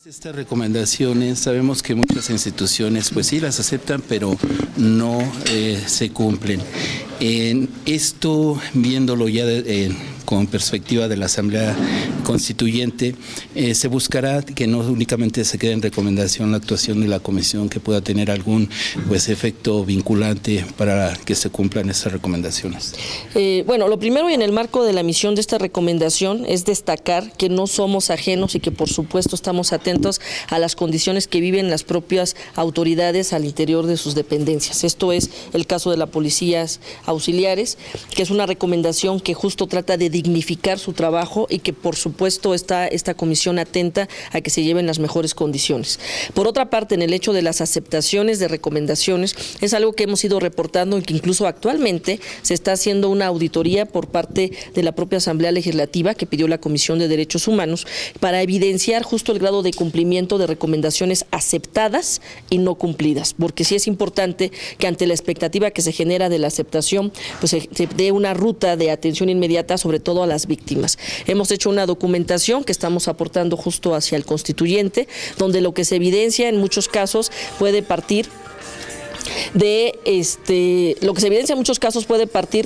Estas recomendaciones, sabemos que muchas instituciones pues sí las aceptan, pero no se cumplen. En esto, viéndolo ya con perspectiva de la Asamblea Constituyente, se buscará que no únicamente se quede en recomendación la actuación de la Comisión, que pueda tener algún efecto vinculante para que se cumplan estas recomendaciones. Bueno, lo primero y en el marco de la misión de esta recomendación es destacar que no somos ajenos y que por supuesto estamos atentos a las condiciones que viven las propias autoridades al interior de sus dependencias. Esto es el caso de las policías auxiliares, que es una recomendación que justo trata de dignificar su trabajo y que por supuesto está esta comisión atenta a que se lleven las mejores condiciones. Por otra parte, en el hecho de las aceptaciones de recomendaciones, es algo que hemos ido reportando y que incluso actualmente se está haciendo una auditoría por parte de la propia Asamblea Legislativa que pidió la Comisión de Derechos Humanos para evidenciar justo el grado de cumplimiento de recomendaciones aceptadas y no cumplidas, porque sí es importante que ante la expectativa que se genera de la aceptación, pues se dé una ruta de atención inmediata, sobre todo a las víctimas. Hemos hecho una documentación que estamos aportando justo hacia el constituyente, donde lo que se evidencia en muchos casos puede partir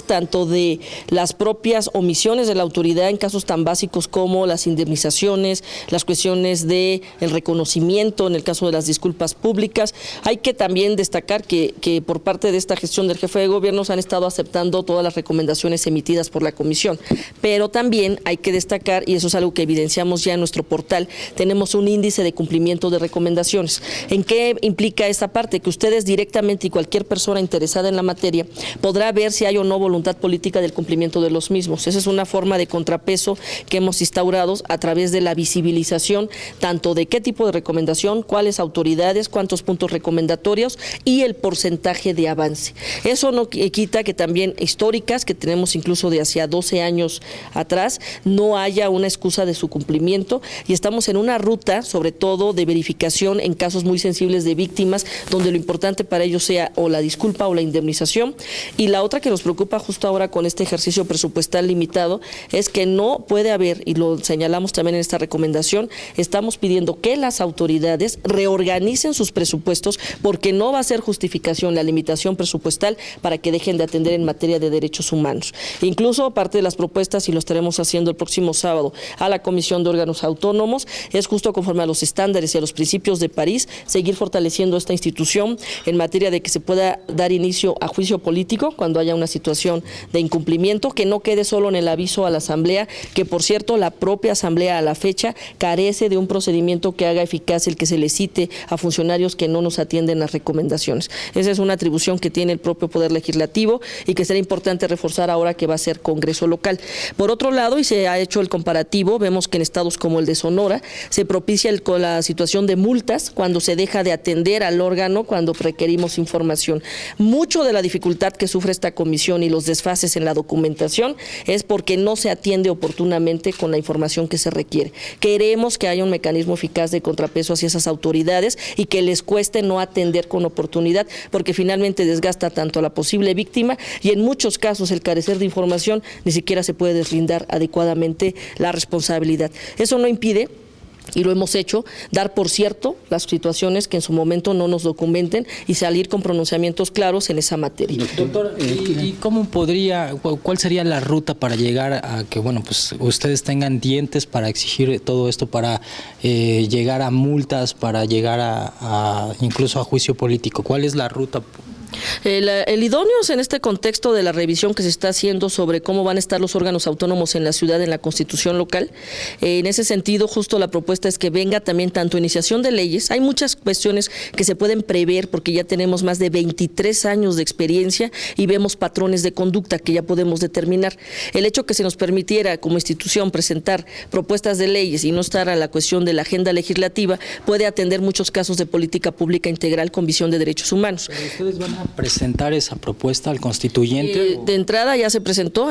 tanto de las propias omisiones de la autoridad en casos tan básicos como las indemnizaciones, las cuestiones de el reconocimiento en el caso de las disculpas públicas. Hay que también destacar que por parte de esta gestión del jefe de gobierno se han estado aceptando todas las recomendaciones emitidas por la comisión, pero también hay que destacar, y eso es algo que evidenciamos ya en nuestro portal, tenemos un índice de cumplimiento de recomendaciones. ¿En qué implica esta parte? Que ustedes directamente y cualquier persona interesada en la materia podrá ver si hay o no voluntad política del cumplimiento de los mismos. Esa es una forma de contrapeso que hemos instaurado a través de la visibilización tanto de qué tipo de recomendación, cuáles autoridades, cuántos puntos recomendatorios y el porcentaje de avance. Eso no quita que también históricas, que tenemos incluso de hacia 12 años atrás, no haya una excusa de su cumplimiento y estamos en una ruta, sobre todo de verificación en casos muy sensibles de víctimas, donde lo importante para ellos sea o la disculpa o la indemnización. Y la otra que nos preocupa justo ahora con este ejercicio presupuestal limitado es que no puede haber, y lo señalamos también en esta recomendación, estamos pidiendo que las autoridades reorganicen sus presupuestos porque no va a ser justificación la limitación presupuestal para que dejen de atender en materia de derechos humanos. Incluso parte de las propuestas, y lo estaremos haciendo el próximo sábado a la Comisión de Órganos Autónomos, es justo conforme a los estándares y a los principios de París, seguir fortaleciendo esta institución en materia de que se pueda dar inicio a juicio político cuando haya una situación de incumplimiento, que no quede solo en el aviso a la Asamblea, que por cierto la propia Asamblea a la fecha carece de un procedimiento que haga eficaz el que se le cite a funcionarios que no nos atienden las recomendaciones. Esa es una atribución que tiene el propio Poder Legislativo y que será importante reforzar ahora que va a ser Congreso local. Por otro lado, y se ha hecho el comparativo, vemos que en estados como el de Sonora se propicia la situación de multas cuando se deja de atender al órgano cuando requerimos información. Mucho de la dificultad que sufre esta comisión y los desfases en la documentación es porque no se atiende oportunamente con la información que se requiere. Queremos que haya un mecanismo eficaz de contrapeso hacia esas autoridades y que les cueste no atender con oportunidad, porque finalmente desgasta tanto a la posible víctima y en muchos casos el carecer de información ni siquiera se puede deslindar adecuadamente la responsabilidad. Eso no impide, y lo hemos hecho, dar por cierto las situaciones que en su momento no nos documenten y salir con pronunciamientos claros en esa materia. Doctor, ¿y cuál sería la ruta para llegar a que, bueno, pues ustedes tengan dientes para exigir todo esto, para llegar a multas, para llegar a incluso a juicio político? ¿Cuál es la ruta? El idóneo es en este contexto de la revisión que se está haciendo sobre cómo van a estar los órganos autónomos en la ciudad, en la Constitución local. En ese sentido, justo la propuesta es que venga también tanto iniciación de leyes. Hay muchas cuestiones que se pueden prever porque ya tenemos más de 23 años de experiencia y vemos patrones de conducta que ya podemos determinar. El hecho que se nos permitiera como institución presentar propuestas de leyes y no estar a la cuestión de la agenda legislativa puede atender muchos casos de política pública integral con visión de derechos humanos. Pero ustedes van a presentar esa propuesta al constituyente? De entrada ya se presentó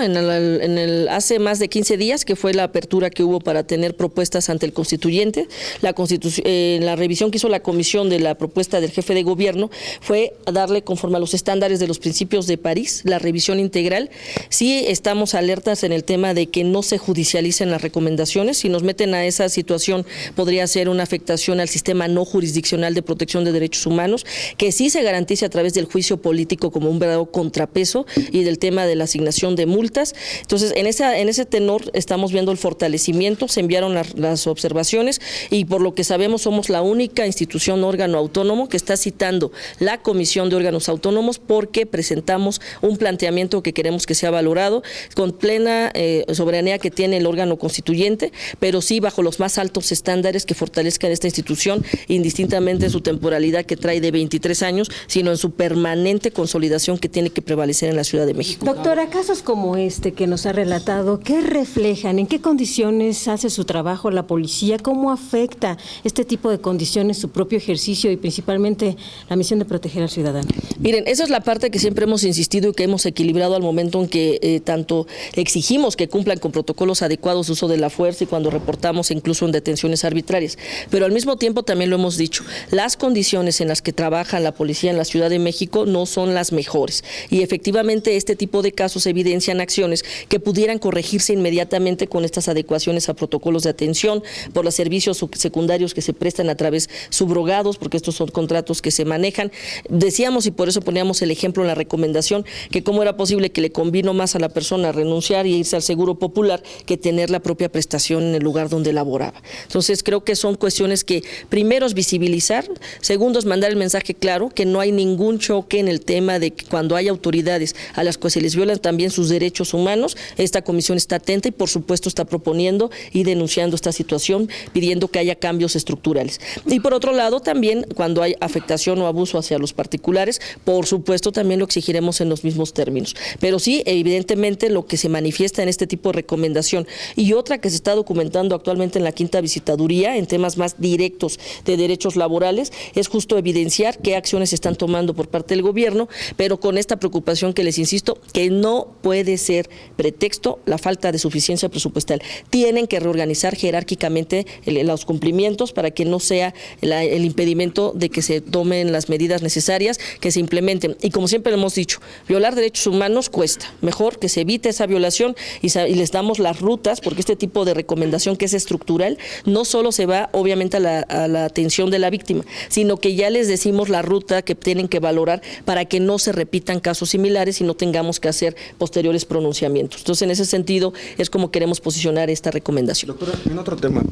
hace más de 15 días, que fue la apertura que hubo para tener propuestas ante el constituyente. La revisión que hizo la comisión de la propuesta del jefe de gobierno fue darle, conforme a los estándares de los principios de París, la revisión integral. Sí estamos alertas en el tema de que no se judicialicen las recomendaciones. Si nos meten a esa situación, podría ser una afectación al sistema no jurisdiccional de protección de derechos humanos, que sí se garantice a través del juicio político como un verdadero contrapeso y del tema de la asignación de multas. Entonces, en ese tenor estamos viendo el fortalecimiento, se enviaron las observaciones y por lo que sabemos somos la única institución órgano autónomo que está citando la Comisión de Órganos Autónomos porque presentamos un planteamiento que queremos que sea valorado con plena soberanía que tiene el órgano constituyente, pero sí bajo los más altos estándares que fortalezcan esta institución, indistintamente en su temporalidad que trae de 23 años, sino en su permanente consolidación que tiene que prevalecer en la Ciudad de México. Doctora, casos como este que nos ha relatado, ¿qué reflejan? ¿En qué condiciones hace su trabajo la policía? ¿Cómo afecta este tipo de condiciones su propio ejercicio y principalmente la misión de proteger al ciudadano? Miren, esa es la parte que siempre hemos insistido y que hemos equilibrado al momento en que tanto exigimos que cumplan con protocolos adecuados de uso de la fuerza y cuando reportamos incluso en detenciones arbitrarias. Pero al mismo tiempo también lo hemos dicho, las condiciones en las que trabaja la policía en la Ciudad de México no son las mejores y efectivamente este tipo de casos evidencian acciones que pudieran corregirse inmediatamente con estas adecuaciones a protocolos de atención por los servicios secundarios que se prestan a través subrogados, porque estos son contratos que se manejan. Decíamos y por eso poníamos el ejemplo en la recomendación que cómo era posible que le convino más a la persona renunciar y irse al Seguro Popular que tener la propia prestación en el lugar donde laboraba. Entonces creo que son cuestiones que primero es visibilizar, segundo es mandar el mensaje claro que no hay ningún choque en el tema de que cuando hay autoridades a las que se les violan también sus derechos humanos, esta comisión está atenta y por supuesto está proponiendo y denunciando esta situación, pidiendo que haya cambios estructurales. Y por otro lado también cuando hay afectación o abuso hacia los particulares, por supuesto también lo exigiremos en los mismos términos. Pero sí, evidentemente lo que se manifiesta en este tipo de recomendación y otra que se está documentando actualmente en la quinta visitaduría en temas más directos de derechos laborales es justo evidenciar qué acciones se están tomando por parte del gobierno, pero con esta preocupación que les insisto, que no puede ser pretexto la falta de suficiencia presupuestal. Tienen que reorganizar jerárquicamente los cumplimientos para que no sea el impedimento de que se tomen las medidas necesarias, que se implementen. Y como siempre lo hemos dicho, violar derechos humanos cuesta. Mejor que se evite esa violación y les damos las rutas, porque este tipo de recomendación que es estructural, no solo se va obviamente a la atención de la víctima, sino que ya les decimos la ruta que tienen que valorar para que no se repitan casos similares y no tengamos que hacer posteriores pronunciamientos. Entonces, en ese sentido, es como queremos posicionar esta recomendación. Doctora, en otro tema,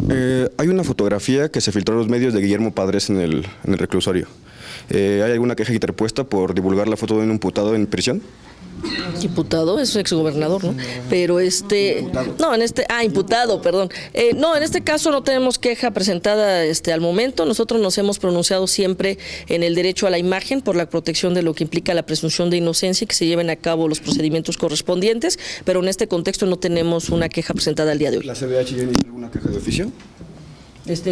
hay una fotografía que se filtró en los medios de Guillermo Padres en el reclusorio. ¿Hay alguna queja interpuesta por divulgar la foto de un imputado en prisión? Diputado, es exgobernador, ¿no? Pero imputado, perdón. No, en este caso no tenemos queja presentada al momento. Nosotros nos hemos pronunciado siempre en el derecho a la imagen por la protección de lo que implica la presunción de inocencia y que se lleven a cabo los procedimientos correspondientes, pero en este contexto no tenemos una queja presentada al día de hoy. ¿La CDH ya inició alguna queja de oficio?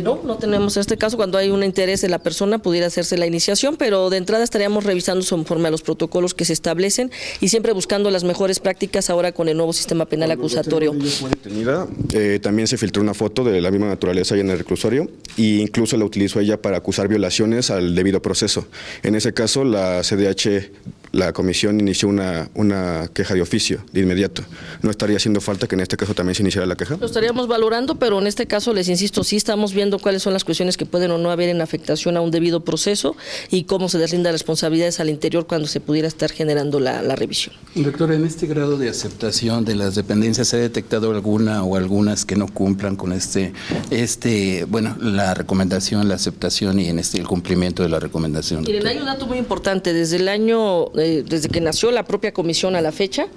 No tenemos en este caso, cuando hay un interés de la persona pudiera hacerse la iniciación, pero de entrada estaríamos revisando conforme a los protocolos que se establecen y siempre buscando las mejores prácticas ahora con el nuevo sistema penal acusatorio. Fue detenida, también se filtró una foto de la misma naturaleza ahí en el reclusorio e incluso la utilizó ella para acusar violaciones al debido proceso. En ese caso la CDH, la comisión inició una queja de oficio de inmediato. ¿No estaría haciendo falta que en este caso también se iniciara la queja? Lo estaríamos valorando, pero en este caso les insisto, sí estamos viendo cuáles son las cuestiones que pueden o no haber en afectación a un debido proceso y cómo se deslindan responsabilidades al interior cuando se pudiera estar generando la revisión. Doctor, en este grado de aceptación de las dependencias, ¿se ha detectado alguna o algunas que no cumplan con la recomendación, la aceptación y el cumplimiento de la recomendación? Miren, hay un dato muy importante. Desde que nació la propia comisión a la fecha,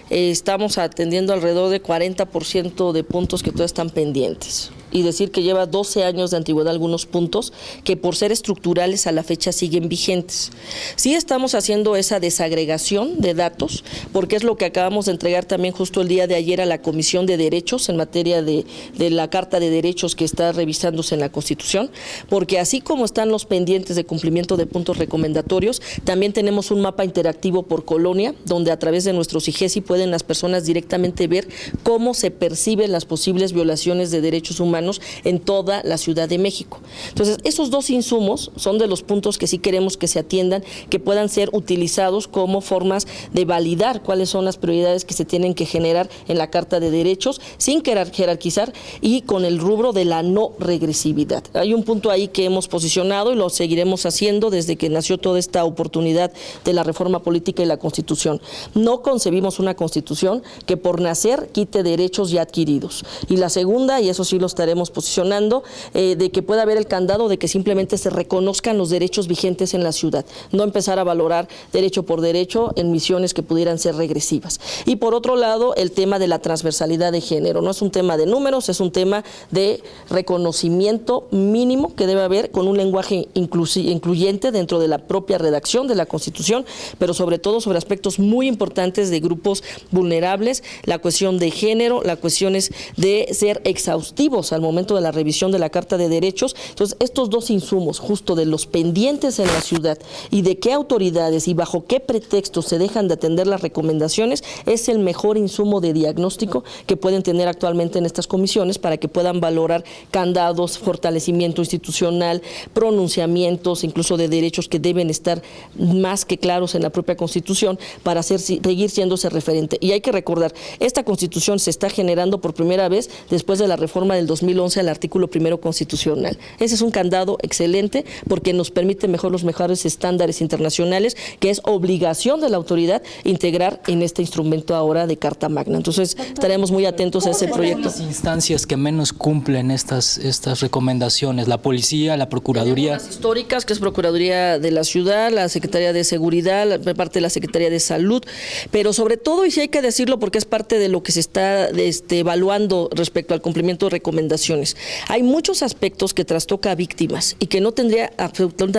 estamos atendiendo alrededor de 40% de puntos que todavía están pendientes. y decir que lleva 12 años de antigüedad algunos puntos que por ser estructurales a la fecha siguen vigentes. Sí estamos haciendo esa desagregación de datos, porque es lo que acabamos de entregar también justo el día de ayer a la Comisión de Derechos en materia de la Carta de Derechos que está revisándose en la Constitución, porque así como están los pendientes de cumplimiento de puntos recomendatorios, también tenemos un mapa interactivo por colonia, donde a través de nuestros IGESI pueden las personas directamente ver cómo se perciben las posibles violaciones de derechos humanos en toda la Ciudad de México. Entonces, esos dos insumos son de los puntos que sí queremos que se atiendan, que puedan ser utilizados como formas de validar cuáles son las prioridades que se tienen que generar en la Carta de Derechos, sin jerarquizar y con el rubro de la no regresividad. Hay un punto ahí que hemos posicionado y lo seguiremos haciendo desde que nació toda esta oportunidad de la reforma política y la Constitución. No concebimos una Constitución que por nacer quite derechos ya adquiridos. Y la segunda, y eso sí lo estaremos posicionando, de que pueda haber el candado de que simplemente se reconozcan los derechos vigentes en la ciudad, no empezar a valorar derecho por derecho en misiones que pudieran ser regresivas. Y por otro lado, el tema de la transversalidad de género, no es un tema de números, es un tema de reconocimiento mínimo que debe haber con un lenguaje incluyente dentro de la propia redacción de la Constitución, pero sobre todo sobre aspectos muy importantes de grupos vulnerables, la cuestión de género, la cuestión es de ser exhaustivos al momento de la revisión de la Carta de Derechos. Entonces, estos dos insumos, justo de los pendientes en la ciudad y de qué autoridades y bajo qué pretextos se dejan de atender las recomendaciones, es el mejor insumo de diagnóstico que pueden tener actualmente en estas comisiones para que puedan valorar candados, fortalecimiento institucional, pronunciamientos, incluso de derechos que deben estar más que claros en la propia Constitución para seguir siendo ese referente. Y hay que recordar, esta Constitución se está generando por primera vez después de la reforma del 2011 al artículo primero constitucional. Ese es un candado excelente porque nos permite los mejores estándares internacionales, que es obligación de la autoridad integrar en este instrumento ahora de Carta Magna. Entonces, estaremos muy atentos a ese proyecto. Las instancias que menos cumplen estas recomendaciones, la policía, la procuraduría. Las históricas, que es Procuraduría de la Ciudad, la Secretaría de Seguridad, parte de la Secretaría de Salud, pero sobre todo, y sí hay que decirlo porque es parte de lo que se está evaluando respecto al cumplimiento de recomendaciones, hay muchos aspectos que trastoca a víctimas y que no tendría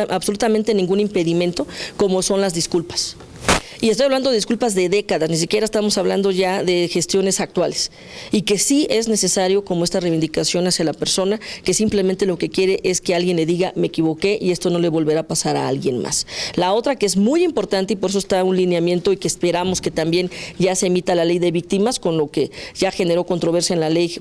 absolutamente ningún impedimento, como son las disculpas. Y estoy hablando de disculpas de décadas, ni siquiera estamos hablando ya de gestiones actuales. Y que sí es necesario como esta reivindicación hacia la persona que simplemente lo que quiere es que alguien le diga me equivoqué y esto no le volverá a pasar a alguien más. La otra que es muy importante y por eso está un lineamiento y que esperamos que también ya se emita la ley de víctimas, con lo que ya generó controversia en la ley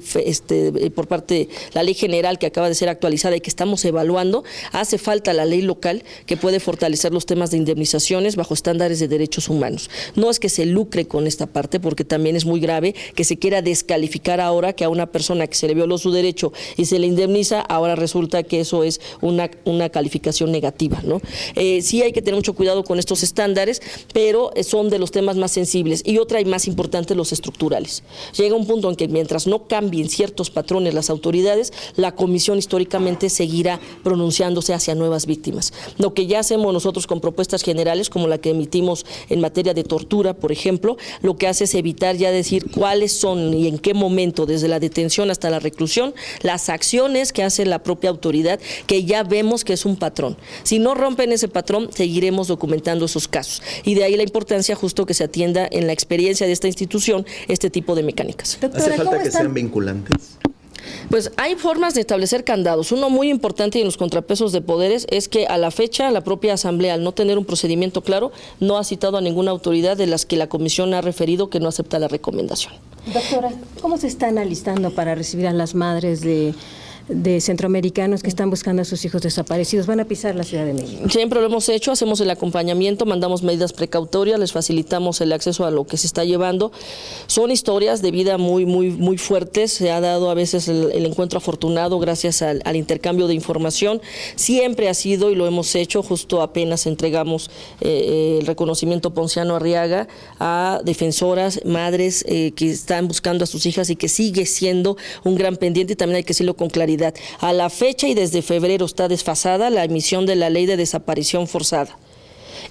por parte de la ley general que acaba de ser actualizada y que estamos evaluando, hace falta la ley local que puede fortalecer los temas de indemnizaciones bajo estándares de derechos humanos. No es que se lucre con esta parte, porque también es muy grave que se quiera descalificar ahora que a una persona que se le violó su derecho y se le indemniza, ahora resulta que eso es una calificación negativa, ¿no? Sí hay que tener mucho cuidado con estos estándares, pero son de los temas más sensibles. Y otra y más importante, los estructurales. Llega un punto en que mientras no cambien ciertos patrones las autoridades, la comisión históricamente seguirá pronunciándose hacia nuevas víctimas. Lo que ya hacemos nosotros con propuestas generales, como la que emitimos en materia de tortura, por ejemplo, lo que hace es evitar ya decir cuáles son y en qué momento, desde la detención hasta la reclusión, las acciones que hace la propia autoridad, que ya vemos que es un patrón. Si no rompen ese patrón, seguiremos documentando esos casos. Y de ahí la importancia justo que se atienda en la experiencia de esta institución este tipo de mecánicas. Doctora, ¿hace falta que sean vinculantes? Pues hay formas de establecer candados. Uno muy importante en los contrapesos de poderes es que a la fecha la propia Asamblea, al no tener un procedimiento claro, no ha citado a ninguna autoridad de las que la Comisión ha referido que no acepta la recomendación. Doctora, ¿cómo se están alistando para recibir a las madres de centroamericanos que están buscando a sus hijos desaparecidos? Van a pisar la Ciudad de México. Siempre lo hemos hecho, hacemos el acompañamiento, mandamos medidas precautorias, les facilitamos el acceso a lo que se está llevando. Son historias de vida muy fuertes, se ha dado a veces el encuentro afortunado gracias al intercambio de información. Siempre ha sido, y lo hemos hecho, justo apenas entregamos el reconocimiento Ponciano Arriaga a defensoras, madres que están buscando a sus hijas y que sigue siendo un gran pendiente, y también hay que decirlo con claridad. A la fecha y desde febrero está desfasada la emisión de la ley de desaparición forzada.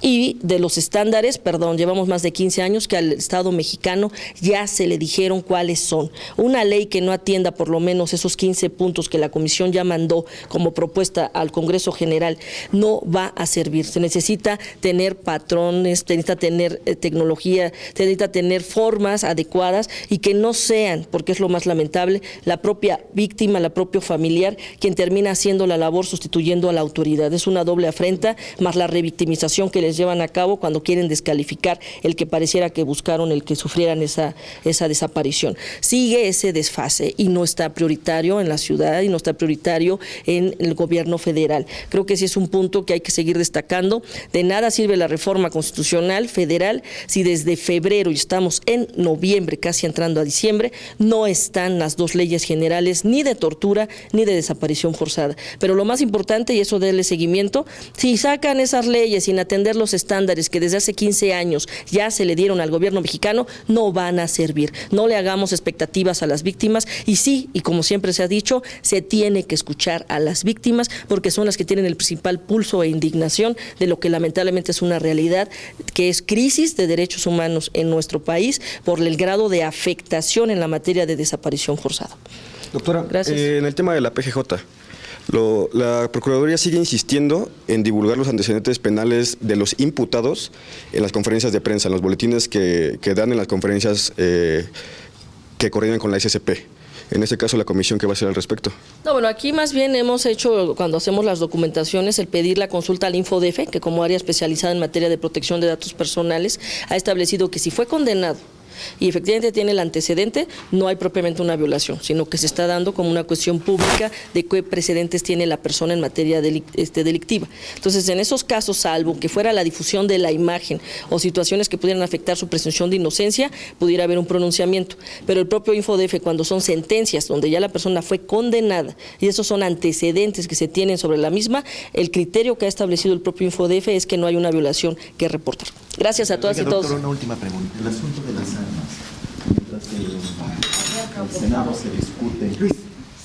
y de los estándares, llevamos más de 15 años que al Estado mexicano ya se le dijeron cuáles son. Una ley que no atienda por lo menos esos 15 puntos que la Comisión ya mandó como propuesta al Congreso General no va a servir. Se necesita tener patrones, se necesita tener tecnología, se necesita tener formas adecuadas y que no sean, porque es lo más lamentable, la propia víctima, la propia familiar, quien termina haciendo la labor sustituyendo a la autoridad. Es una doble afrenta, más la revictimización que les llevan a cabo cuando quieren descalificar el que pareciera que buscaron el que sufrieran esa desaparición. Sigue ese desfase y no está prioritario en la ciudad y no está prioritario en el gobierno federal. Creo que ese es un punto que hay que seguir destacando. De nada sirve la reforma constitucional federal si desde febrero y estamos en noviembre, casi entrando a diciembre, no están las dos leyes generales ni de tortura ni de desaparición forzada. Pero lo más importante, y eso darle seguimiento, si sacan esas leyes sin atender los estándares que desde hace 15 años ya se le dieron al gobierno mexicano, no van a servir. No le hagamos expectativas a las víctimas y sí, y como siempre se ha dicho, se tiene que escuchar a las víctimas porque son las que tienen el principal pulso e indignación de lo que lamentablemente es una realidad, que es crisis de derechos humanos en nuestro país por el grado de afectación en la materia de desaparición forzada. Doctora, gracias. En el tema de la PGJ, la Procuraduría sigue insistiendo en divulgar los antecedentes penales de los imputados en las conferencias de prensa, en los boletines que dan en las conferencias que coordinan con la SCP. En este caso, la comisión, ¿qué va a hacer al respecto? No, bueno, aquí más bien hemos hecho, cuando hacemos las documentaciones, el pedir la consulta al InfoDF, que como área especializada en materia de protección de datos personales, ha establecido que si fue condenado y efectivamente tiene el antecedente, no hay propiamente una violación, sino que se está dando como una cuestión pública de qué precedentes tiene la persona en materia delictiva. Entonces, en esos casos, salvo que fuera la difusión de la imagen o situaciones que pudieran afectar su presunción de inocencia, pudiera haber un pronunciamiento. Pero el propio InfoDF, cuando son sentencias donde ya la persona fue condenada y esos son antecedentes que se tienen sobre la misma, el criterio que ha establecido el propio InfoDF es que no hay una violación que reportar. Gracias a todas y todos. Doctor, una última pregunta. El asunto de las armas. Mientras el Senado se discute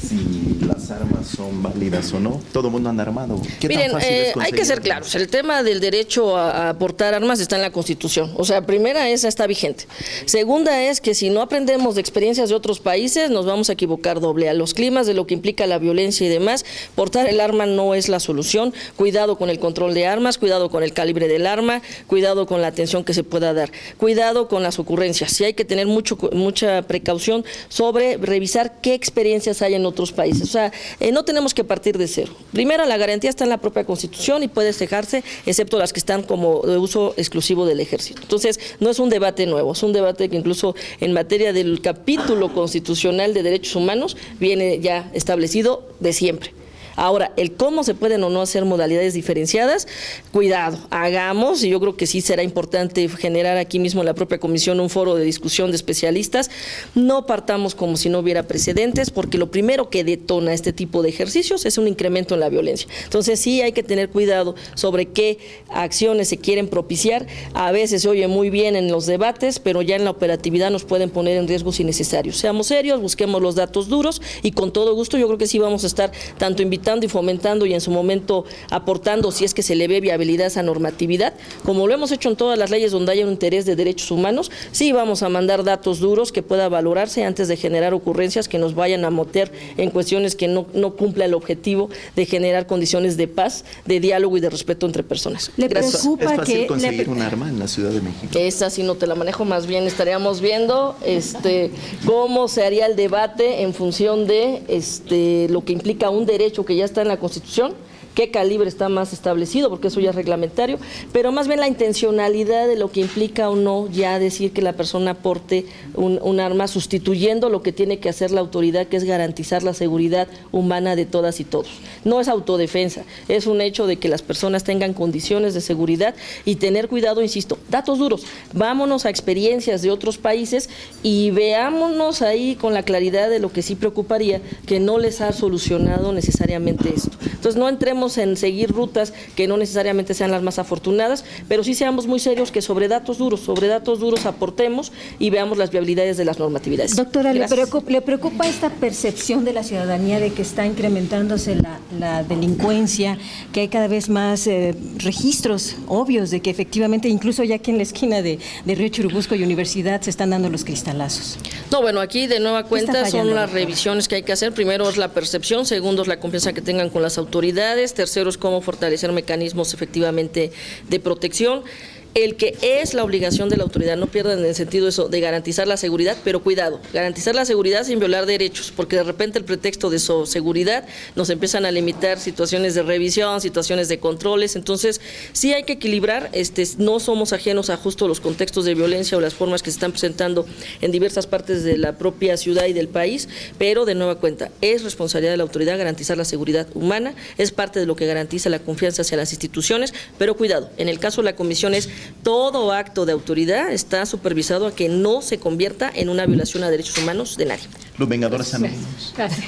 si las armas son válidas o no, todo el mundo anda armado. Miren, hay que ser claros, el tema del derecho a portar armas está en la Constitución. O sea, primera, esa está vigente. Segunda es que si no aprendemos de experiencias de otros países, nos vamos a equivocar doble. A los climas de lo que implica la violencia y demás, portar el arma no es la solución. Cuidado con el control de armas, cuidado con el calibre del arma, cuidado con la atención que se pueda dar, cuidado con las ocurrencias. Sí hay que tener mucha precaución sobre revisar qué experiencias hay en otros países. O sea, no tenemos que partir de cero. Primero, la garantía está en la propia Constitución y puede dejarse, excepto las que están como de uso exclusivo del Ejército. Entonces, no es un debate nuevo, es un debate que incluso en materia del capítulo constitucional de derechos humanos viene ya establecido de siempre. Ahora, el cómo se pueden o no hacer modalidades diferenciadas, cuidado, hagamos, y yo creo que sí será importante generar aquí mismo en la propia comisión un foro de discusión de especialistas, no partamos como si no hubiera precedentes, porque lo primero que detona este tipo de ejercicios es un incremento en la violencia. Entonces sí hay que tener cuidado sobre qué acciones se quieren propiciar. A veces se oye muy bien en los debates, pero ya en la operatividad nos pueden poner en riesgos innecesarios. Seamos serios, busquemos los datos duros y con todo gusto yo creo que sí vamos a estar tanto invitando y fomentando y en su momento aportando, si es que se le ve viabilidad a esa normatividad, como lo hemos hecho en todas las leyes donde haya un interés de derechos humanos, sí vamos a mandar datos duros que pueda valorarse antes de generar ocurrencias que nos vayan a meter en cuestiones que no cumpla el objetivo de generar condiciones de paz, de diálogo y de respeto entre personas. ¿Le preocupa ¿Es fácil que conseguir un arma en la Ciudad de México? Esa sí no te la manejo, más bien estaríamos viendo cómo se haría el debate en función de lo que implica un derecho que ya está en la Constitución, qué calibre está más establecido, porque eso ya es reglamentario, pero más bien la intencionalidad de lo que implica o no ya decir que la persona porte un arma, sustituyendo lo que tiene que hacer la autoridad, que es garantizar la seguridad humana de todas y todos. No es autodefensa, es un hecho de que las personas tengan condiciones de seguridad y tener cuidado, insisto, datos duros, vámonos a experiencias de otros países y veámonos ahí con la claridad de lo que sí preocuparía, que no les ha solucionado necesariamente esto. Entonces no entremos pensemos en seguir rutas que no necesariamente sean las más afortunadas, pero sí seamos muy serios que sobre datos duros aportemos y veamos las viabilidades de las normatividades. Doctora, ¿le preocupa esta percepción de la ciudadanía de que está incrementándose la delincuencia, que hay cada vez más registros obvios de que efectivamente, incluso ya aquí en la esquina de Río Churubusco y Universidad, se están dando los cristalazos? No, bueno, aquí de nueva cuenta son las doctora? revisiones que hay que hacer. Primero es la percepción, segundo es la confianza que tengan con las autoridades, tercero es cómo fortalecer mecanismos efectivamente de protección. El que es la obligación de la autoridad, no pierdan en el sentido eso de garantizar la seguridad, pero cuidado, garantizar la seguridad sin violar derechos, porque de repente el pretexto de su seguridad nos empiezan a limitar situaciones de revisión, situaciones de controles. Entonces sí hay que equilibrar, no somos ajenos a justo los contextos de violencia o las formas que se están presentando en diversas partes de la propia ciudad y del país, pero de nueva cuenta es responsabilidad de la autoridad garantizar la seguridad humana, es parte de lo que garantiza la confianza hacia las instituciones, pero cuidado, en el caso de la comisión es todo acto de autoridad está supervisado a que no se convierta en una violación a derechos humanos de nadie. Los Vengadores Anónimos. Gracias.